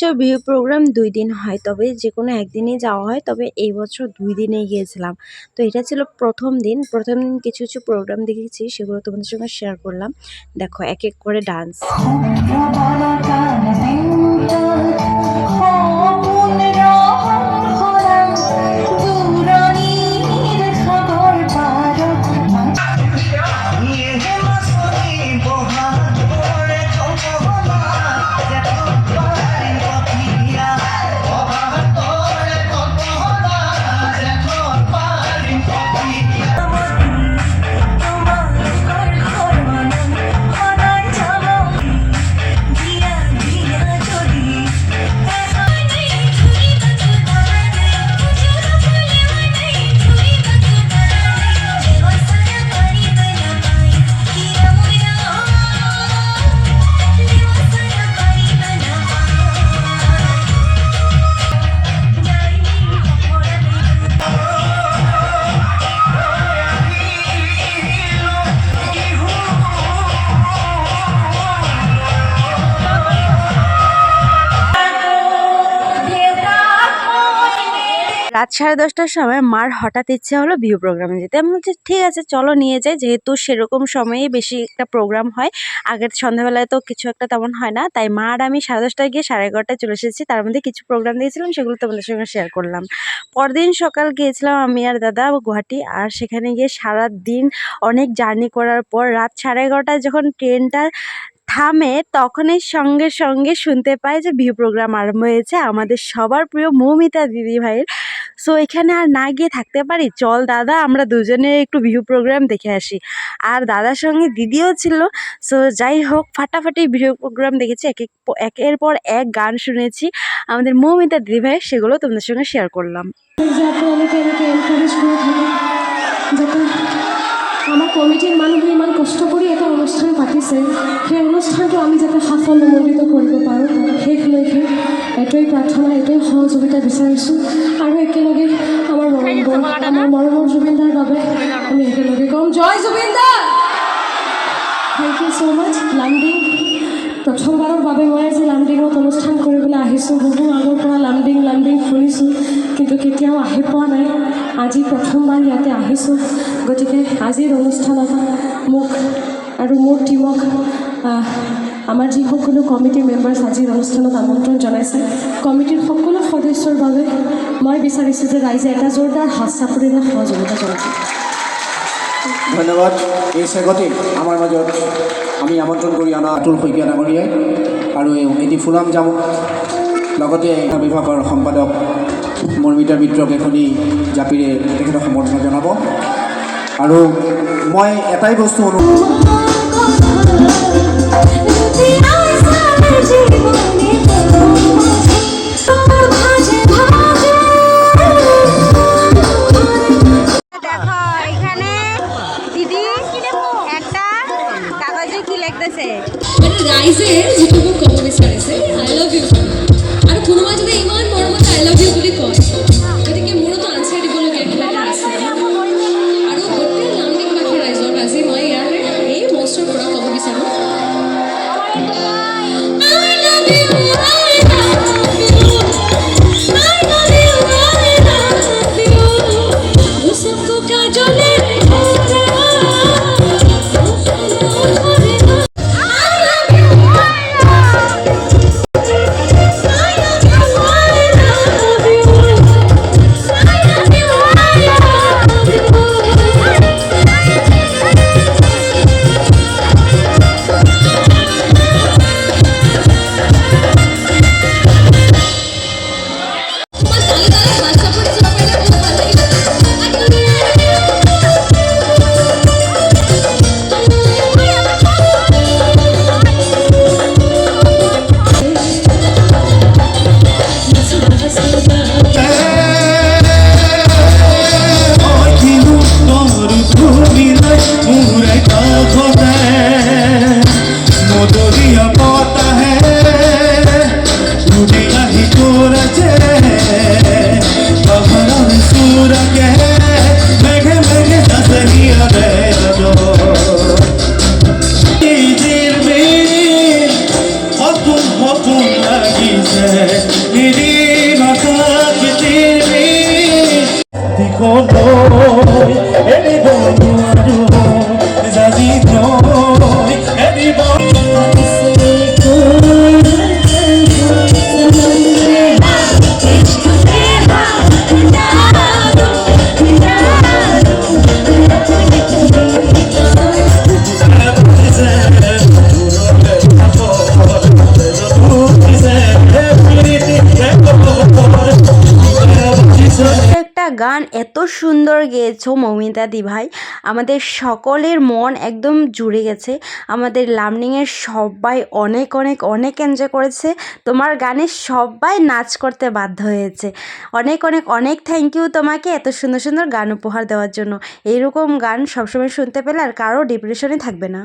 হচ্ছে বিহু প্রোগ্রাম ২ দিন হয়। তবে যেকোনো একদিনেই যাওয়া হয়। তবে এই বছর ২ দিনেই গিয়েছিলাম। তো এটা ছিল ১ম দিন। ১ম দিন কিছু প্রোগ্রাম দেখেছি সেগুলো তোমাদের সঙ্গে শেয়ার করলাম। দেখো এক করে ডান্স। রাত 10:30টার সময় মার হঠাৎ ইচ্ছে হলো বিহু প্রোগ্রামে যেতে। আমি বলছি ঠিক আছে চলো নিয়ে যাই, যেহেতু সেরকম সময়েই বেশি একটা প্রোগ্রাম হয়। আগের সন্ধ্যাবেলায় তো কিছু একটা তেমন হয় না, তাই মা আর আমি 10:30টায় গিয়ে 11:30টায় চলে এসেছি। তার মধ্যে কিছু প্রোগ্রাম দিয়েছিলাম, সেগুলো তোমাদের সঙ্গে শেয়ার করলাম। পরদিন সকাল গিয়েছিলাম আমি আর দাদা গুয়াহাটি, আর সেখানে গিয়ে সারাদিন অনেক জার্নি করার পর রাত 11:30টায় যখন ট্রেনটা থামে তখনই সঙ্গে সঙ্গে শুনতে পাই যে বিহু প্রোগ্রাম আরম্ভ হয়েছে আমাদের সবার প্রিয় মৌমিতা দিদি ভাইয়ের। সো এখানে আর না গিয়ে থাকতে পারি, চল দাদা আমরা দুজনে একটু বিহু প্রোগ্রাম দেখে আসি। আর দাদার সঙ্গে দিদিও ছিল। সো যাই হোক ফাটাফাটি বিহু প্রোগ্রাম দেখেছি, একের পর এক গান শুনেছি আমাদের মৌমিতা দিদি ভাইয়ের, সেগুলো তোমাদের সঙ্গে শেয়ার করলাম। আমাৰ কমিটিৰ মানুহে ইমান কষ্ট কৰি এটা অনুষ্ঠান পাতিছে, সেই অনুষ্ঠানটো আমি যাতে সাফল্যমণ্ডিত কৰিব পাৰোঁ শেষলৈকে এইটোৱেই প্ৰাৰ্থনা, এইটোৱেই সহযোগিতা বিচাৰিছোঁ। আৰু একেলগে আমাৰ মৰমৰ জুবিনদাৰ বাবে আমি একেলগে কম জয় জুবিনদা। থেংক ইউ ছ' মাছ। লামডিং প্ৰথমবাৰৰ বাবে মই আজি লামডিঙত অনুষ্ঠান কৰিবলৈ আহিছোঁ। বহু আগৰ পৰা লামডিং শুনিছোঁ, কিন্তু কেতিয়াও আহি পোৱা নাই। আজি প্ৰথমবাৰ ইয়াতে আহিছোঁ। গতিকে আজিৰ অনুষ্ঠানত মোক আৰু মোৰ টীমক, আমাৰ যিসকলো কমিটিৰ মেম্বাৰ্ছ আজিৰ অনুষ্ঠানত আমন্ত্ৰণ জনাইছে, কমিটিৰ সকলো সদস্যৰ বাবে মই বিচাৰিছোঁ যে ৰাইজে এটা জোৰদাৰ হাত চাপৰিৰে সহযোগিতা জনাওক। ধন্যবাদ। এই চেগতে আমাৰ মাজত আমি আমন্ত্ৰণ কৰি অনা আতুল শইকীয়া ডাঙৰীয়াই আৰু এটি ফুলাম যাম, লগতে বিভাগৰ সম্পাদক মৌমিতা মিত্ৰক এখনি জাপিৰে তেখেতক সমৰ্থন জনাব। আৰু মই এটাই বস্তু ৰাইজে যিটো মোক ক'ব বিচাৰিছে আই লাভ ইউ, আৰু কোনোবাই যদি ইমান মৰমত আই লাভ ইউ বুলি কয়, গতিকে মোৰোতো আনচাৰ দিবলগীয়া কিবা এটা আছে। আৰু গোটেই লামডিংবাসী ৰাইজক আজি মই ইয়াৰ এই মঞ্চৰ পৰা ক'ব বিচাৰোঁ, একটা গান এত সুন্দর গেয়েছো মৌমিতা দি ভাই, আমাদের সকলের মন একদম জুড়ে গেছে। আমাদের লামনিংয়ের সবাই অনেক অনেক অনেক এনজয় করেছে, তোমার গানে সবাই নাচ করতে বাধ্য হয়েছে। অনেক অনেক অনেক থ্যাংক ইউ তোমাকে এত সুন্দর সুন্দর গান উপহার দেওয়ার জন্য। এইরকম গান সবসময় শুনতে পেলে আর কারো ডিপ্রেশনে থাকবে না।